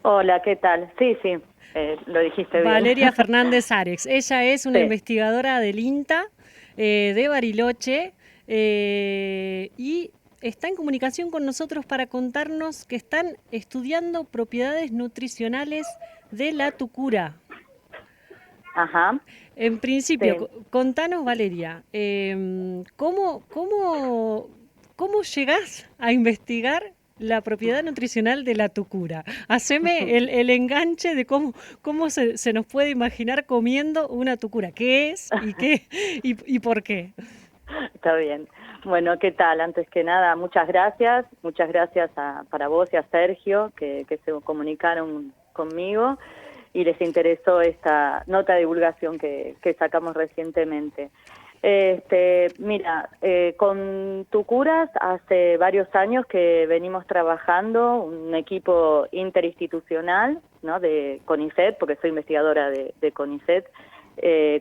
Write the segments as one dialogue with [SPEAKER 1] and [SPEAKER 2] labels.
[SPEAKER 1] Hola, ¿qué tal? Sí, sí, lo dijiste bien.
[SPEAKER 2] Valeria Fernández Arex. Ella es una
[SPEAKER 1] Sí,
[SPEAKER 2] investigadora del INTA de Bariloche y está en comunicación con nosotros para contarnos que están estudiando propiedades nutricionales de la tucura.
[SPEAKER 1] ajá,
[SPEAKER 2] En principio,
[SPEAKER 1] sí.
[SPEAKER 2] contanos, Valeria, ¿cómo llegás a investigar la propiedad nutricional de la tucura? Haceme el enganche de cómo se nos puede imaginar comiendo una tucura. ¿Qué es y por qué?
[SPEAKER 1] Está bien. Bueno, ¿qué tal? Antes que nada, muchas gracias para vos y a Sergio que se comunicaron conmigo y les interesó esta nota de divulgación que sacamos recientemente. Mira, con Tucuras hace varios años que venimos trabajando, un equipo interinstitucional, ¿no? De CONICET, porque soy investigadora de CONICET,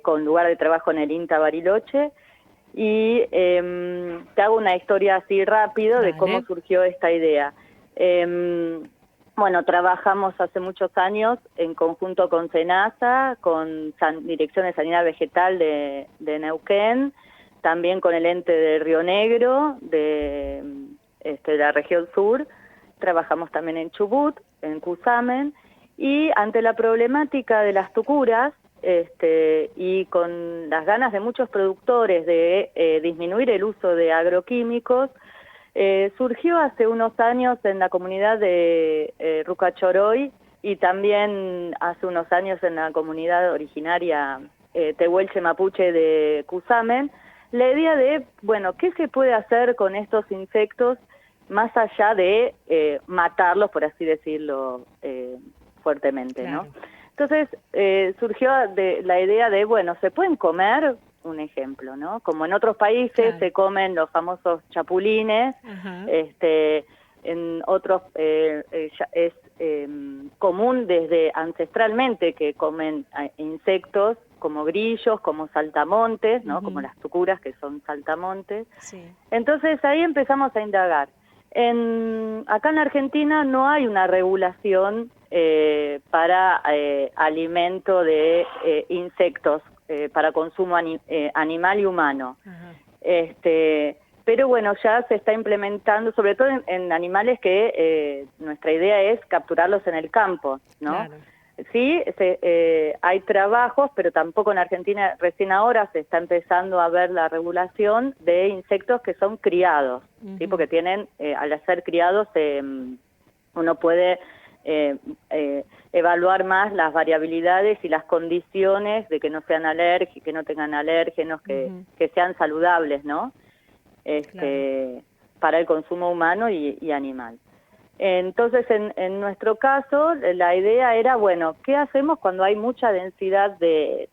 [SPEAKER 1] con lugar de trabajo en el INTA Bariloche. Y te hago una historia así rápido de cómo
[SPEAKER 2] Dale.
[SPEAKER 1] surgió esta idea. Bueno, trabajamos hace muchos años en conjunto con SENASA, con Dirección de Sanidad Vegetal de Neuquén, también con el ente de Río Negro, de la región sur. Trabajamos también en Chubut, en Cusamen, y ante la problemática de las tucuras, y con las ganas de muchos productores de disminuir el uso de agroquímicos, surgió hace unos años en la comunidad de Rucachoroy y también hace unos años en la comunidad originaria Tehuelche Mapuche de Cusamen, la idea de, bueno, ¿qué se puede hacer con estos insectos más allá de matarlos, por así decirlo, fuertemente, ¿no?
[SPEAKER 2] Claro.
[SPEAKER 1] Entonces surgió la idea de, bueno, ¿se pueden comer? Un ejemplo, ¿no? Como en otros países
[SPEAKER 2] Claro.
[SPEAKER 1] se comen los famosos chapulines,
[SPEAKER 2] Ajá.
[SPEAKER 1] en otros es común desde ancestralmente que comen insectos como grillos, como saltamontes, ¿no? Como
[SPEAKER 2] Ujú.
[SPEAKER 1] las tucuras que son saltamontes.
[SPEAKER 2] Sí.
[SPEAKER 1] Entonces ahí empezamos a indagar. Acá en Argentina no hay una regulación para alimento de insectos para consumo animal y humano.
[SPEAKER 2] Ajá.
[SPEAKER 1] Pero bueno, ya se está implementando, sobre todo en animales que nuestra idea es capturarlos en el campo, ¿no?
[SPEAKER 2] Claro.
[SPEAKER 1] Sí, hay trabajos, pero tampoco en Argentina, recién ahora se está empezando a ver la regulación de insectos que son criados, ¿sí?
[SPEAKER 2] Ujú.
[SPEAKER 1] Porque tienen, al ser criados, uno puede evaluar más las variabilidades y las condiciones de que no sean alérgicos, que no tengan alérgenos,
[SPEAKER 2] Ujú.
[SPEAKER 1] que sean saludables, ¿no?
[SPEAKER 2] Claro.
[SPEAKER 1] Para el consumo humano y animal. Entonces, en nuestro caso, la idea era, bueno, ¿qué hacemos cuando hay mucha densidad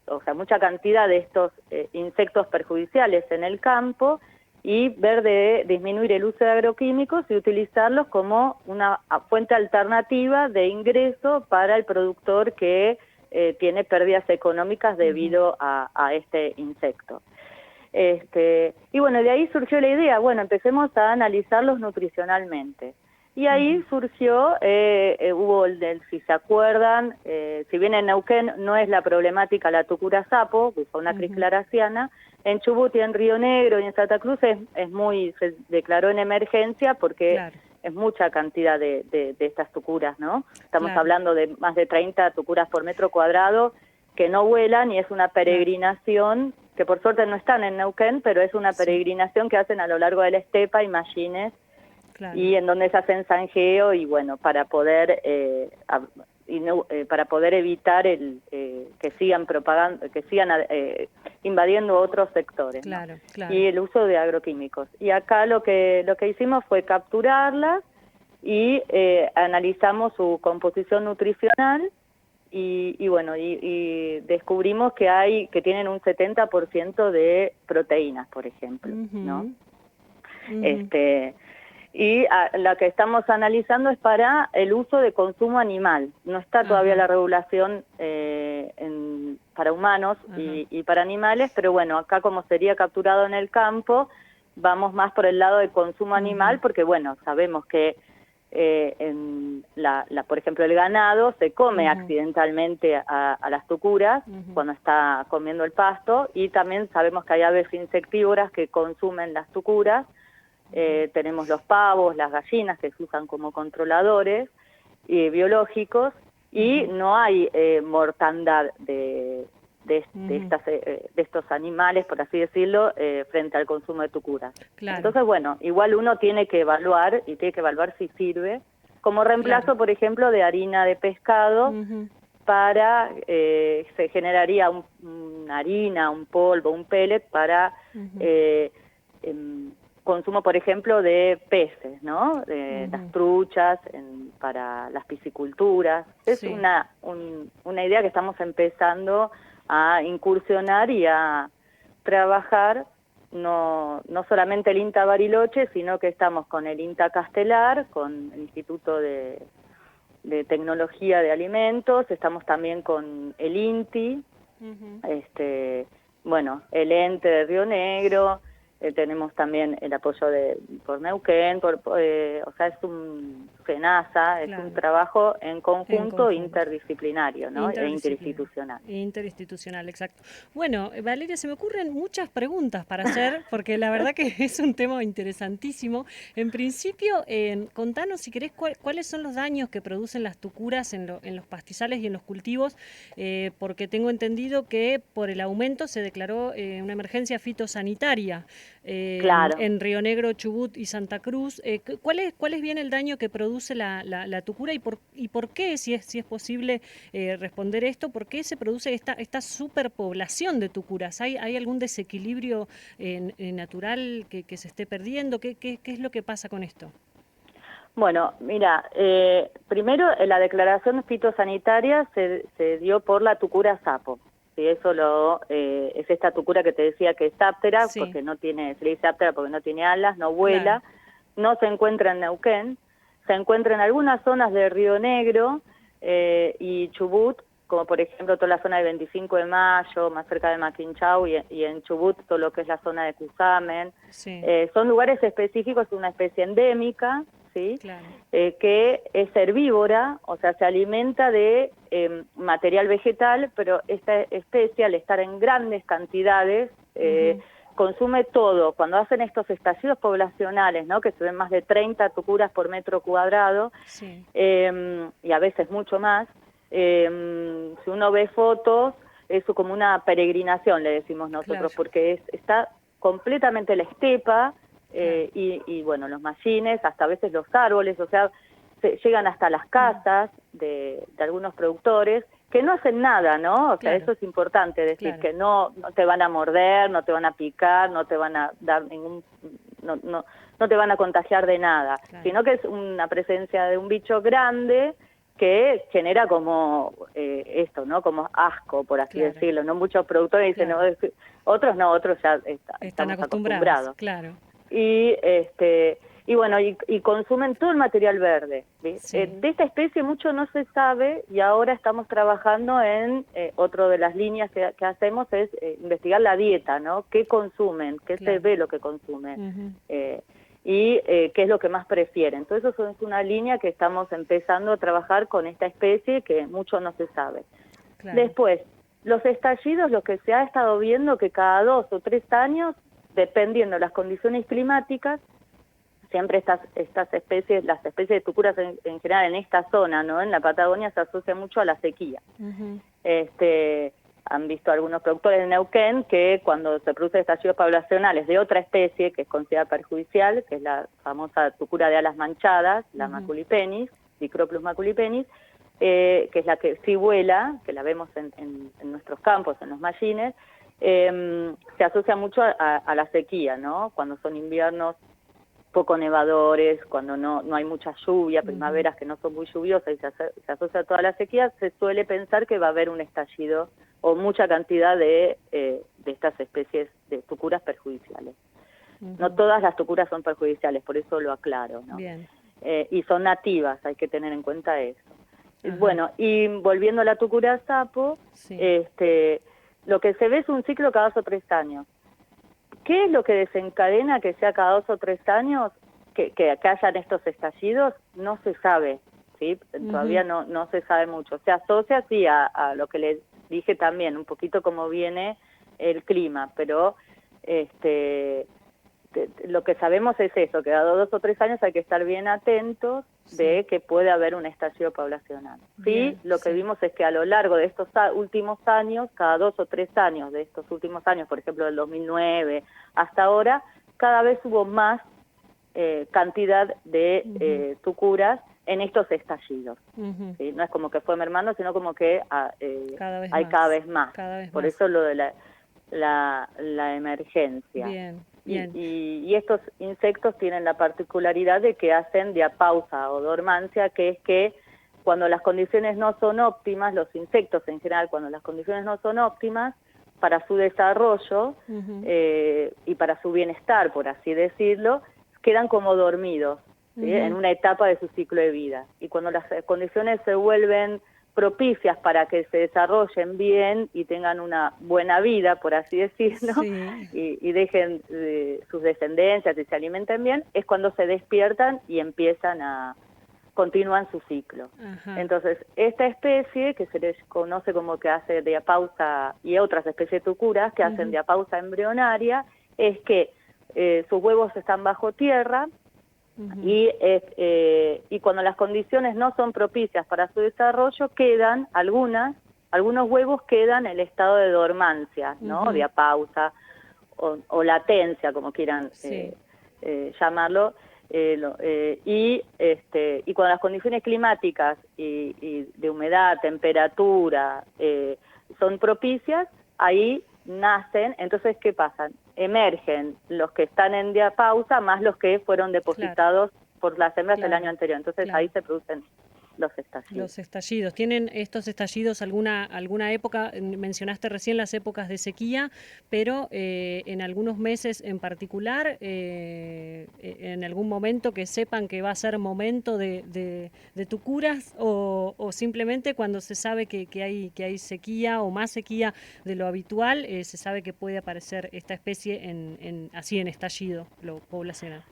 [SPEAKER 1] o sea, mucha cantidad de estos insectos perjudiciales en el campo y ver de disminuir el uso de agroquímicos y utilizarlos como una fuente alternativa de ingreso para el productor que tiene pérdidas económicas
[SPEAKER 2] Ujú.
[SPEAKER 1] debido a este insecto? Y bueno, de ahí surgió la idea, bueno, empecemos a analizarlos nutricionalmente. Y ahí
[SPEAKER 2] Ujú.
[SPEAKER 1] surgió, hubo si se acuerdan, si bien en Neuquén no es la problemática la tucura sapo, Bufaunacris
[SPEAKER 2] Ujú.
[SPEAKER 1] clarasiana, en Chubut y en Río Negro y en Santa Cruz se declaró en emergencia porque
[SPEAKER 2] Claro.
[SPEAKER 1] es mucha cantidad de estas tucuras, ¿no? Estamos
[SPEAKER 2] Claro.
[SPEAKER 1] hablando de más de 30 tucuras por metro cuadrado que no vuelan y es una
[SPEAKER 2] Claro.
[SPEAKER 1] peregrinación que por suerte no están en Neuquén, pero es una
[SPEAKER 2] Sí.
[SPEAKER 1] peregrinación que hacen a lo largo de la estepa y Mallines
[SPEAKER 2] Claro.
[SPEAKER 1] y en donde se hacen zanjeo y bueno, para poder para poder evitar que sigan propagando, que sigan invadiendo otros sectores, ¿no?
[SPEAKER 2] Claro. Claro.
[SPEAKER 1] Y el uso de agroquímicos. Y acá lo que hicimos fue capturarlas y analizamos su composición nutricional y bueno, y descubrimos que tienen un 70% de proteínas, por ejemplo, ¿no?
[SPEAKER 2] Ujú. Ujú.
[SPEAKER 1] Este, la que estamos analizando es para el uso de consumo animal. No está todavía
[SPEAKER 2] Ajá.
[SPEAKER 1] la regulación para humanos
[SPEAKER 2] Ajá.
[SPEAKER 1] y para animales, pero bueno, acá como sería capturado en el campo, vamos más por el lado del consumo animal,
[SPEAKER 2] Ujú.
[SPEAKER 1] porque bueno, sabemos que por ejemplo, el ganado se come
[SPEAKER 2] Ujú.
[SPEAKER 1] accidentalmente a las tucuras
[SPEAKER 2] Ujú.
[SPEAKER 1] cuando está comiendo el pasto, y también sabemos que hay aves insectívoras que consumen las tucuras. Tenemos los pavos, las gallinas que se usan como controladores biológicos, y
[SPEAKER 2] Ujú.
[SPEAKER 1] no hay mortandad
[SPEAKER 2] Ujú.
[SPEAKER 1] de estos animales, por así decirlo, frente al consumo de tucuras.
[SPEAKER 2] Claro,
[SPEAKER 1] Entonces, bueno, igual uno tiene que evaluar, y tiene que evaluar si sirve, como reemplazo,
[SPEAKER 2] claro.
[SPEAKER 1] por ejemplo, de harina de pescado,
[SPEAKER 2] Ujú.
[SPEAKER 1] se generaría una harina, un polvo, un pellet para
[SPEAKER 2] Ujú.
[SPEAKER 1] eh, em, consumo, por ejemplo, de peces, ¿no? De las
[SPEAKER 2] Ujú.
[SPEAKER 1] truchas, para las pisciculturas. Es
[SPEAKER 2] Sí.
[SPEAKER 1] una idea que estamos empezando a incursionar y a trabajar, no solamente el INTA Bariloche, sino que estamos con el INTA Castelar, con el Instituto de Tecnología de Alimentos, estamos también con el INTI,
[SPEAKER 2] Ujú.
[SPEAKER 1] bueno, el ente de Río Negro, tenemos también el apoyo por Neuquén, o sea, es un FENASA, es un
[SPEAKER 2] Claro,
[SPEAKER 1] trabajo en
[SPEAKER 2] en
[SPEAKER 1] conjunto
[SPEAKER 2] conjunto.
[SPEAKER 1] interdisciplinario, ¿no? E
[SPEAKER 2] Interdisciplinar.
[SPEAKER 1] interinstitucional.
[SPEAKER 2] Interinstitucional, exacto. Bueno, Valeria, se me ocurren muchas preguntas para hacer, porque la verdad que es un tema interesantísimo. En principio, contanos, si querés, cuáles son los daños que producen las tucuras en los pastizales y en los cultivos, porque tengo entendido que por el aumento se declaró una emergencia fitosanitaria
[SPEAKER 1] Claro.
[SPEAKER 2] en Río Negro, Chubut y Santa Cruz. ¿Cuál es bien el daño que produce la tucura y por qué, si es posible responder esto, por qué se produce esta superpoblación de tucuras? ¿Hay algún desequilibrio natural que se esté perdiendo? ¿Qué es lo que pasa con esto?
[SPEAKER 1] Bueno, mira, primero la declaración fitosanitaria se dio por la tucura sapo. Sí, es esta tucura que te decía que es áptera,
[SPEAKER 2] Sí,
[SPEAKER 1] porque no tiene, se le dice áptera porque no tiene alas, no
[SPEAKER 2] claro.
[SPEAKER 1] vuela, no se encuentra en Neuquén, se encuentra en algunas zonas de Río Negro y Chubut, como por ejemplo toda la zona de 25 de Mayo, más cerca de Maquinchau, y en Chubut todo lo que es la zona de Cusamen.
[SPEAKER 2] Sí,
[SPEAKER 1] Son lugares específicos, es una especie endémica, ¿sí?
[SPEAKER 2] claro.
[SPEAKER 1] Que es herbívora, o sea, se alimenta de material vegetal, pero esta especie, al estar en grandes cantidades,
[SPEAKER 2] Ujú.
[SPEAKER 1] consume todo. Cuando hacen estos estallidos poblacionales, ¿no?, que se ven más de 30 tucuras por metro cuadrado,
[SPEAKER 2] Sí,
[SPEAKER 1] y a veces mucho más, si uno ve fotos, es como una peregrinación, le decimos nosotros,
[SPEAKER 2] claro,
[SPEAKER 1] porque está completamente la estepa,
[SPEAKER 2] claro.
[SPEAKER 1] y bueno, los mallines, hasta a veces los árboles, o sea, llegan hasta las casas de algunos productores, que no hacen nada, ¿no? O sea,
[SPEAKER 2] Claro,
[SPEAKER 1] eso es importante decir,
[SPEAKER 2] claro,
[SPEAKER 1] que no te van a morder, no te van a picar, no te van a dar ningún, no te van a contagiar de nada,
[SPEAKER 2] claro,
[SPEAKER 1] sino que es una presencia de un bicho grande que genera como esto, ¿no? Como asco, por así
[SPEAKER 2] claro,
[SPEAKER 1] decirlo, ¿no? Muchos productores dicen, no,
[SPEAKER 2] claro.
[SPEAKER 1] otros no, otros ya
[SPEAKER 2] Están
[SPEAKER 1] estamos
[SPEAKER 2] acostumbrados,
[SPEAKER 1] acostumbrados.
[SPEAKER 2] claro.
[SPEAKER 1] Y y bueno, y consumen todo el material verde.
[SPEAKER 2] Sí,
[SPEAKER 1] De esta especie mucho no se sabe, y ahora estamos trabajando en otro de las líneas que hacemos es investigar la dieta, ¿no? ¿Qué consumen? ¿Qué se
[SPEAKER 2] claro.
[SPEAKER 1] ve lo que consumen?
[SPEAKER 2] Ujú.
[SPEAKER 1] Eh, qué es lo que más prefieren. Entonces eso es una línea que estamos empezando a trabajar con esta especie que mucho no se sabe.
[SPEAKER 2] Claro.
[SPEAKER 1] Después, los estallidos, lo que se ha estado viendo que cada 2 o 3 años, dependiendo de las condiciones climáticas, siempre estas especies, las especies de tucuras en general en esta zona, ¿no? En la Patagonia se asocia mucho a la sequía.
[SPEAKER 2] Ujú.
[SPEAKER 1] Han visto algunos productores de Neuquén que cuando se producen estallidos poblacionales de otra especie que es considerada perjudicial, que es la famosa tucura de alas manchadas, la
[SPEAKER 2] Ujú.
[SPEAKER 1] maculipennis, Dicroplus maculipennis, que es la que sí vuela, que la vemos en nuestros campos, en los mallines, se asocia mucho a la sequía, ¿no? Cuando son inviernos poco nevadores, cuando no hay mucha lluvia,
[SPEAKER 2] Ujú.
[SPEAKER 1] primaveras que no son muy lluviosas y se asocia a toda la sequía, se suele pensar que va a haber un estallido o mucha cantidad de estas especies de tucuras perjudiciales. No
[SPEAKER 2] Ujú.
[SPEAKER 1] todas las tucuras son perjudiciales, por eso lo aclaro, ¿no?
[SPEAKER 2] Bien.
[SPEAKER 1] Y son nativas, hay que tener en cuenta eso.
[SPEAKER 2] Ajá.
[SPEAKER 1] Bueno, y volviendo a la tucura sapo,
[SPEAKER 2] Sí.
[SPEAKER 1] lo que se ve es un ciclo cada 2 o 3 años. ¿Qué es lo que desencadena que sea cada 2 o 3 años? que hayan estos estallidos no se sabe, ¿sí? Todavía no se sabe mucho. Se asocia, sí, a lo que les dije también, un poquito cómo viene el clima, pero lo que sabemos es eso, que a 2 o 3 años hay que estar bien atentos de que puede haber un estallido poblacional. Sí, lo que vimos es que a lo largo de estos últimos años, cada 2 o 3 años de estos últimos años, por ejemplo del 2009 hasta ahora, cada vez hubo más cantidad de tucuras en estos estallidos. ¿Sí? No es como que fue mermando, sino como que hay cada vez más. Por eso lo de la emergencia.
[SPEAKER 2] Bien.
[SPEAKER 1] Y estos insectos tienen la particularidad de que hacen diapausa o dormancia, que es que cuando las condiciones no son óptimas, los insectos en general, cuando las condiciones no son óptimas, para su desarrollo y para su bienestar, por así decirlo, quedan como dormidos, ¿sí? En una etapa de su ciclo de vida. Y cuando las condiciones se vuelven propicias para que se desarrollen bien y tengan una buena vida, por así decirlo, y dejen sus descendencias y se alimenten bien, es cuando se despiertan y continúan su ciclo. Entonces, esta especie, que se les conoce como que hace diapausa, y otras especies de tucuras que hacen diapausa embrionaria, es que sus huevos están bajo tierra, y cuando las condiciones no son propicias para su desarrollo, quedan algunos huevos quedan en el estado de dormancia, ¿no? Diapausa o latencia, como quieran llamarlo, y cuando las condiciones climáticas y de humedad, temperatura son propicias, ahí nacen. Entonces, ¿qué pasa? Emergen los que están en diapausa más los que fueron depositados por las hembras del año anterior. Entonces ahí se producen los estallidos.
[SPEAKER 2] Los estallidos. ¿Tienen estos estallidos alguna época? Mencionaste recién las épocas de sequía, pero en algunos meses en particular, en algún momento que sepan que va a ser momento de tucuras, o simplemente cuando se sabe que hay sequía o más sequía de lo habitual, se sabe que puede aparecer esta especie así en estallido poblacional.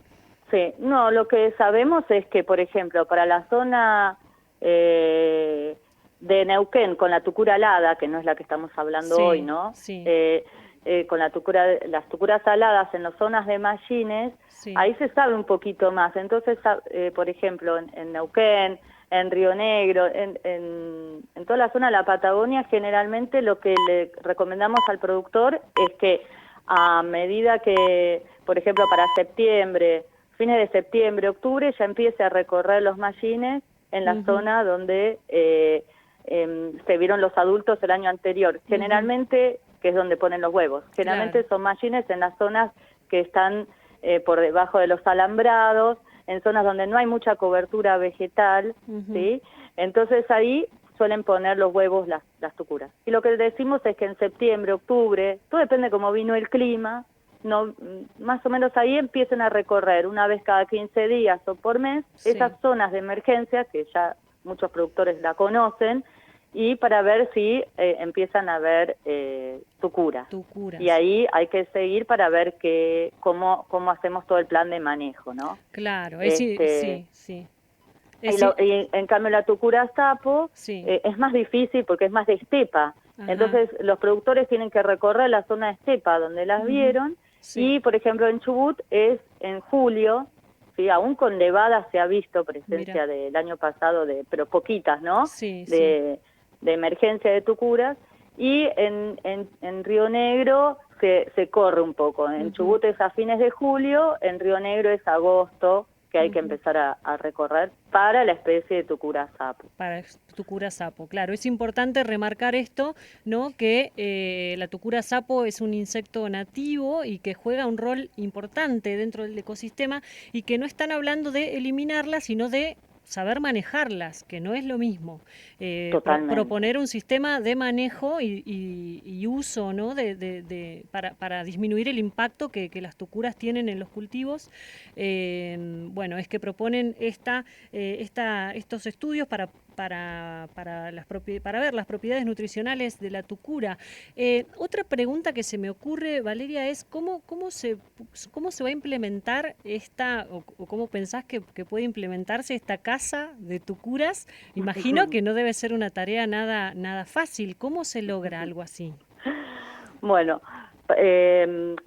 [SPEAKER 1] Sí, no, lo que sabemos es que, por ejemplo, para la zona de Neuquén, con la tucura alada, que no es la que estamos hablando hoy, ¿no? Con las tucuras aladas en las zonas de mallines, ahí se sabe un poquito más. Entonces, por ejemplo, en Neuquén, en Río Negro, en toda la zona de la Patagonia, generalmente lo que le recomendamos al productor es que a medida que, por ejemplo, para septiembre, fines de septiembre, octubre, ya empiece a recorrer los mallines en la zona donde se vieron los adultos el año anterior. Generalmente, que es donde ponen los huevos, generalmente son mallines en las zonas que están por debajo de los alambrados, en zonas donde no hay mucha cobertura vegetal, ¿sí? Entonces ahí suelen poner los huevos las tucuras. Y lo que decimos es que en septiembre, octubre, todo depende de cómo vino el clima, más o menos ahí empiecen a recorrer una vez cada 15 días o por mes esas zonas de emergencia que ya muchos productores la conocen, y para ver si empiezan a ver tucuras. Y ahí hay que seguir para ver cómo hacemos todo el plan de manejo, ¿no?
[SPEAKER 2] Claro,
[SPEAKER 1] y en cambio la tucura sapo es más difícil porque es más de estepa. Entonces los productores tienen que recorrer la zona de estepa donde las vieron, y por ejemplo en Chubut es en julio, ¿sí? Aún con nevada se ha visto presencia del año pasado, pero poquitas, ¿no? De emergencia de tucuras, y en Río Negro se corre un poco. En Chubut es a fines de julio, en Río Negro es agosto, que hay que empezar a recorrer para la especie de tucura sapo.
[SPEAKER 2] Para tucura sapo, claro. Es importante remarcar esto, ¿no? Que la tucura sapo es un insecto nativo y que juega un rol importante dentro del ecosistema, y que no están hablando de eliminarla, sino de saber manejarlas, que no es lo mismo. Proponer un sistema de manejo y uso, ¿no? para disminuir el impacto que las tucuras tienen en los cultivos. Bueno, es que proponen estos estudios para para ver las propiedades nutricionales de la tucura. Otra pregunta que se me ocurre, Valeria, es cómo se va a implementar o cómo pensás que puede implementarse esta casa de tucuras. Imagino que no debe ser una tarea nada fácil. ¿Cómo se logra algo así?
[SPEAKER 1] Bueno,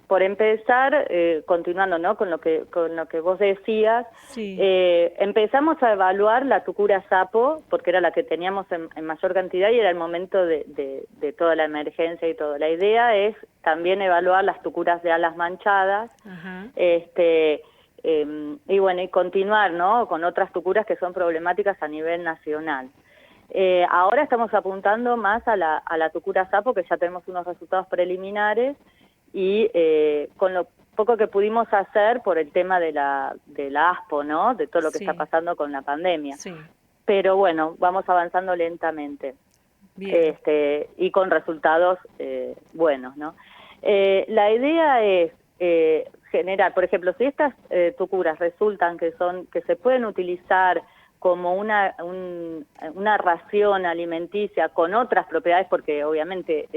[SPEAKER 1] por empezar, continuando, ¿no?, con lo que vos decías,
[SPEAKER 2] Sí.
[SPEAKER 1] empezamos a evaluar la tucura sapo, porque era la que teníamos en mayor cantidad y era el momento de toda la emergencia y todo. La idea es también evaluar las tucuras de alas manchadas,
[SPEAKER 2] Ajá.
[SPEAKER 1] Y bueno, y continuar, ¿no?, con otras tucuras que son problemáticas a nivel nacional. Ahora estamos apuntando más a la tucura sapo, que ya tenemos unos resultados preliminares, y con lo poco que pudimos hacer por el tema de la ASPO, ¿no?, de todo lo que
[SPEAKER 2] Sí.
[SPEAKER 1] está pasando con la pandemia.
[SPEAKER 2] Sí.
[SPEAKER 1] Pero bueno, vamos avanzando lentamente.
[SPEAKER 2] Bien.
[SPEAKER 1] Y con resultados buenos, ¿no? La idea es generar, por ejemplo, si estas tucuras resultan que se pueden utilizar como una ración alimenticia con otras propiedades, porque obviamente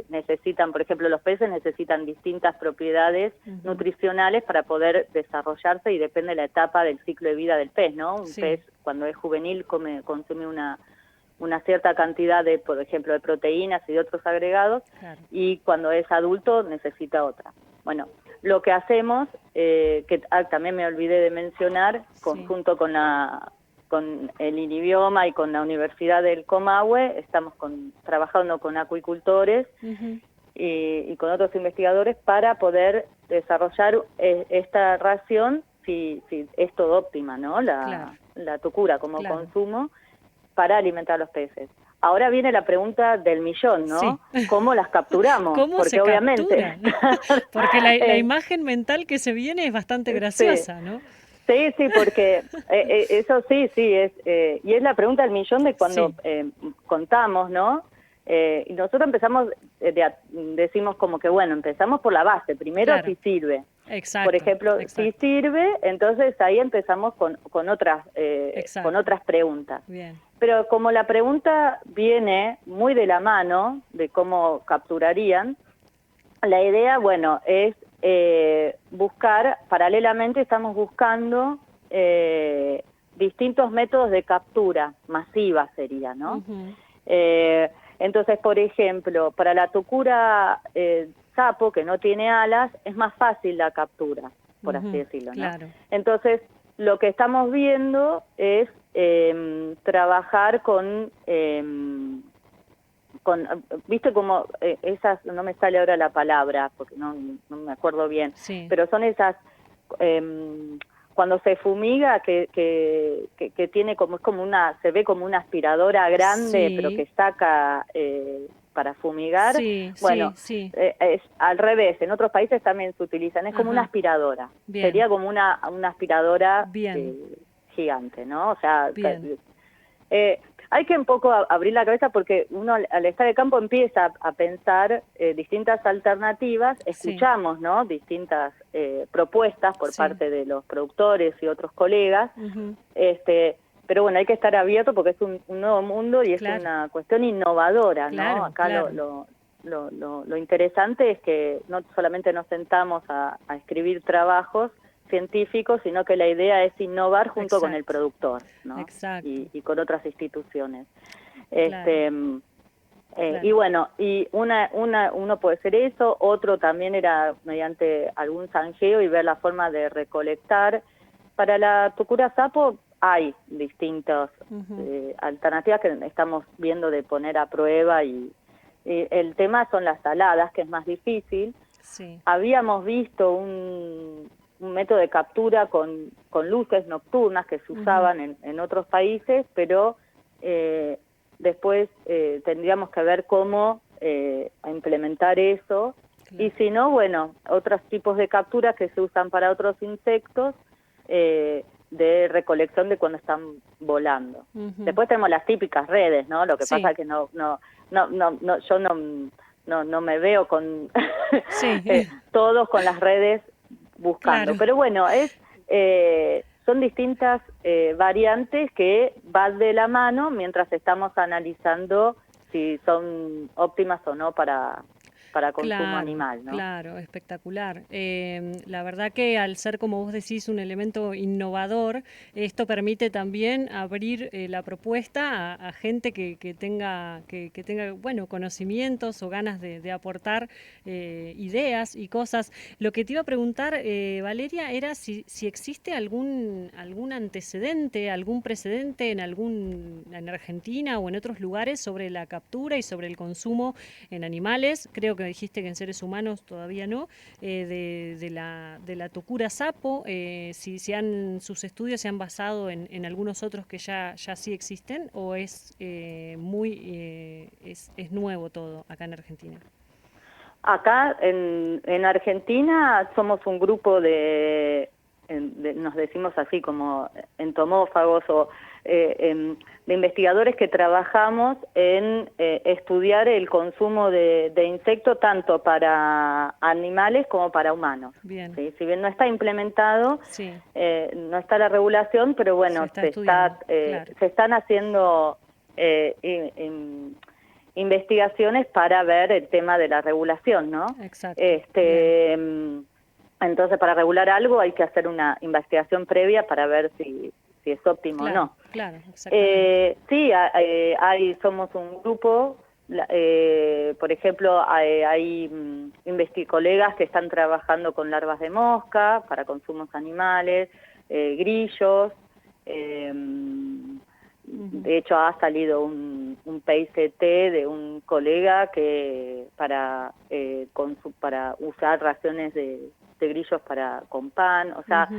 [SPEAKER 1] necesitan, por ejemplo, los peces necesitan distintas propiedades nutricionales para poder desarrollarse, y depende de la etapa del ciclo de vida del pez, ¿no? Un pez cuando es juvenil consume una cierta cantidad de, por ejemplo, de proteínas y de otros agregados, claro, y cuando es adulto necesita otra. Bueno, lo que hacemos, que también me olvidé de mencionar, junto con el INIBIOMA y con la Universidad del Comahue, estamos trabajando con acuicultores y con otros investigadores para poder desarrollar esta ración, si es todo óptima, ¿no?, la tucura como consumo, para alimentar a los peces. Ahora viene la pregunta del millón, ¿no? Sí. ¿Cómo las capturamos?
[SPEAKER 2] ¿Cómo
[SPEAKER 1] porque
[SPEAKER 2] se
[SPEAKER 1] obviamente
[SPEAKER 2] capturan? Porque la imagen mental que se viene es bastante graciosa, ¿no?
[SPEAKER 1] Sí, porque eso sí, y es la pregunta del millón de cuando contamos, ¿no? Y nosotros empezamos, decimos como que, bueno, empezamos por la base, primero si sirve.
[SPEAKER 2] Exacto,
[SPEAKER 1] por ejemplo, si sirve, entonces ahí empezamos con otras preguntas.
[SPEAKER 2] Bien.
[SPEAKER 1] Pero como la pregunta viene muy de la mano de cómo capturarían, la idea, bueno, es buscar, paralelamente estamos buscando distintos métodos de captura masiva sería, ¿no? Entonces, por ejemplo, para la tucura sapo, que no tiene alas, es más fácil la captura, por así decirlo, ¿no?
[SPEAKER 2] Claro.
[SPEAKER 1] Entonces, lo que estamos viendo es trabajar con viste como esas, no me sale ahora la palabra, porque no me acuerdo bien, pero son esas, cuando se fumiga, que tiene como, se ve como una aspiradora grande, pero que saca para fumigar, bueno, es al revés, en otros países también se utilizan, es como una aspiradora, sería como una aspiradora gigante, ¿no? O sea, hay que un poco abrir la cabeza, porque uno al estar de campo empieza a pensar distintas alternativas, escuchamos, ¿no?, distintas propuestas por parte de los productores y otros colegas, pero bueno, hay que estar abierto porque es un nuevo mundo y es una cuestión innovadora, ¿no? Acá lo interesante es que no solamente nos sentamos a escribir trabajos científicos, sino que la idea es innovar junto con el productor, ¿no? Y con otras instituciones. Y bueno, y uno puede ser eso, otro también era mediante algún zanjeo y ver la forma de recolectar. Para la tucura sapo hay distintas alternativas que estamos viendo de poner a prueba, y el tema son las saladas, que es más difícil. Habíamos visto un método de captura con luces nocturnas que se usaban en otros países, pero después tendríamos que ver cómo implementar eso, y si no, bueno, otros tipos de capturas que se usan para otros insectos, de recolección de cuando están volando. Después tenemos las típicas redes, ¿no? Lo que pasa es que yo no me veo con todos con las redes buscando. Pero bueno, son distintas variantes que van de la mano mientras estamos analizando si son óptimas o no para consumo animal, ¿no?
[SPEAKER 2] Claro, espectacular. La verdad que al ser, como vos decís, un elemento innovador, esto permite también abrir la propuesta a gente que tenga, que tenga, bueno, conocimientos o ganas de aportar ideas y cosas. Lo que te iba a preguntar, Valeria, era si existe algún antecedente, algún precedente en Argentina o en otros lugares sobre la captura y sobre el consumo en animales. Creo que dijiste que en seres humanos todavía no, de la tucura sapo, sus estudios se han basado en algunos otros que ya sí existen, o es es nuevo todo acá en Argentina.
[SPEAKER 1] Acá en Argentina somos un grupo nos decimos así como entomófagos o de investigadores que trabajamos en estudiar el consumo de insectos tanto para animales como para humanos.
[SPEAKER 2] Bien.
[SPEAKER 1] ¿Sí? Si bien no está implementado,
[SPEAKER 2] sí.
[SPEAKER 1] No está la regulación, pero bueno, se están haciendo investigaciones para ver el tema de la regulación, ¿no?
[SPEAKER 2] Exacto.
[SPEAKER 1] Entonces, para regular algo hay que hacer una investigación previa para ver si es óptimo o no.
[SPEAKER 2] Claro, exactamente.
[SPEAKER 1] Sí, somos un grupo, por ejemplo, hay colegas que están trabajando con larvas de mosca para consumos animales, grillos, de hecho ha salido un PICT de un colega que para usar raciones de grillos con pan, o sea,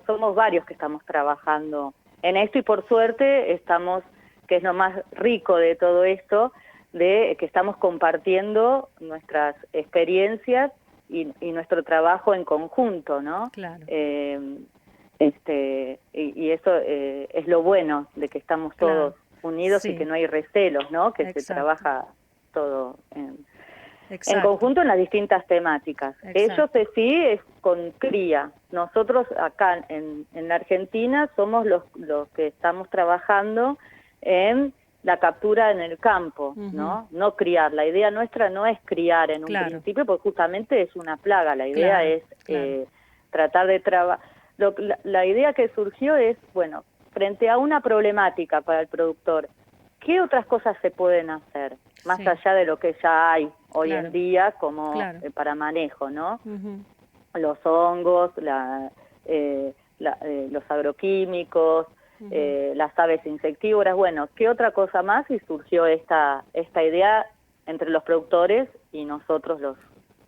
[SPEAKER 1] somos varios que estamos trabajando en esto y por suerte estamos, que es lo más rico de todo esto, de que estamos compartiendo nuestras experiencias y nuestro trabajo en conjunto, ¿no?
[SPEAKER 2] Claro.
[SPEAKER 1] Y eso es lo bueno de que estamos todos unidos y que no hay recelos, ¿no? Que se trabaja todo en conjunto en las distintas temáticas. Ellos sí es con cría. Nosotros acá en la Argentina somos los que estamos trabajando en la captura en el campo, ¿no? No criar. La idea nuestra no es criar en un principio, porque justamente es una plaga. La idea es tratar de trabajar. La idea que surgió es, bueno, frente a una problemática para el productor, ¿qué otras cosas se pueden hacer? Más allá de lo que ya hay hoy en día como para manejo, ¿no? Los hongos, los agroquímicos, las aves insectívoras, bueno, ¿qué otra cosa más? Y surgió esta idea entre los productores y nosotros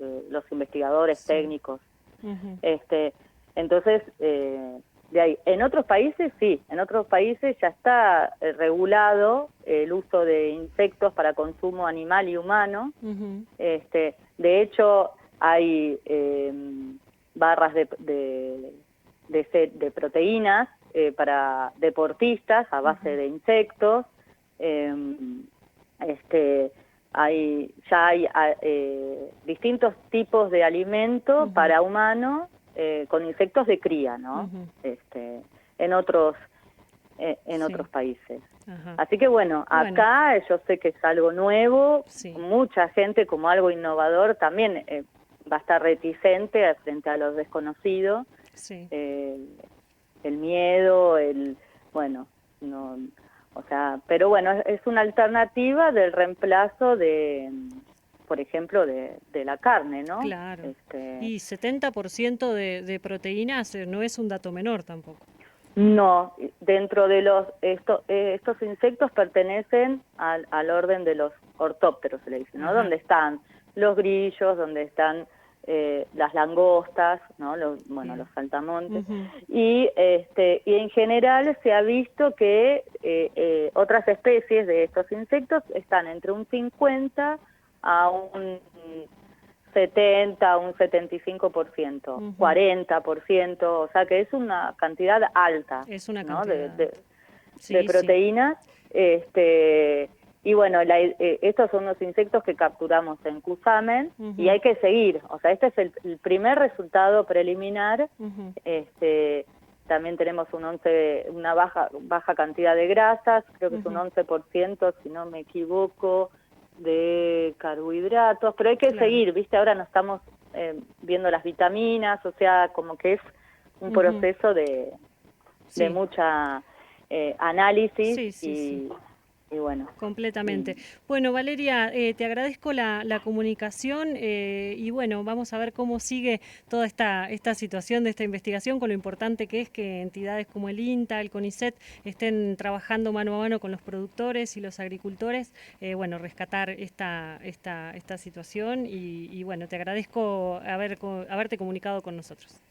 [SPEAKER 1] los investigadores técnicos. Entonces, de ahí. En otros países sí, en otros países ya está regulado el uso de insectos para consumo animal y humano. De hecho, hay barras de proteínas para deportistas a base de insectos. Hay distintos tipos de alimentos para humanos con insectos de cría, ¿no? En otros países. Así que bueno, acá yo sé que es algo nuevo, mucha gente como algo innovador también va a estar reticente frente a los desconocidos, el miedo, pero bueno, es una alternativa del reemplazo por ejemplo, de la carne, ¿no?
[SPEAKER 2] Claro. Y 70% de proteínas no es un dato menor tampoco.
[SPEAKER 1] No, dentro de estos insectos pertenecen al orden de los ortópteros, se le dice, ¿no? Donde están los grillos, donde están las langostas, ¿no? Los saltamontes. Y en general se ha visto que otras especies de estos insectos están entre un 50 a un 70, un 75%, 40%, o sea que es una cantidad alta,
[SPEAKER 2] es una
[SPEAKER 1] ¿no?
[SPEAKER 2] cantidad.
[SPEAKER 1] de proteínas. Y bueno, estos son los insectos que capturamos en Cusamen y hay que seguir, o sea, este es el primer resultado preliminar también tenemos una baja cantidad de grasas, creo que es un 11%, si no me equivoco, de carbohidratos, pero hay que seguir, ¿viste? Ahora no estamos viendo las vitaminas, o sea, como que es un proceso de mucha análisis
[SPEAKER 2] Sí.
[SPEAKER 1] y bueno.
[SPEAKER 2] Completamente. Bueno, Valeria, te agradezco la comunicación y bueno, vamos a ver cómo sigue toda esta situación de esta investigación, con lo importante que es que entidades como el INTA, el CONICET, estén trabajando mano a mano con los productores y los agricultores, bueno, rescatar esta situación y bueno, te agradezco haberte comunicado con nosotros.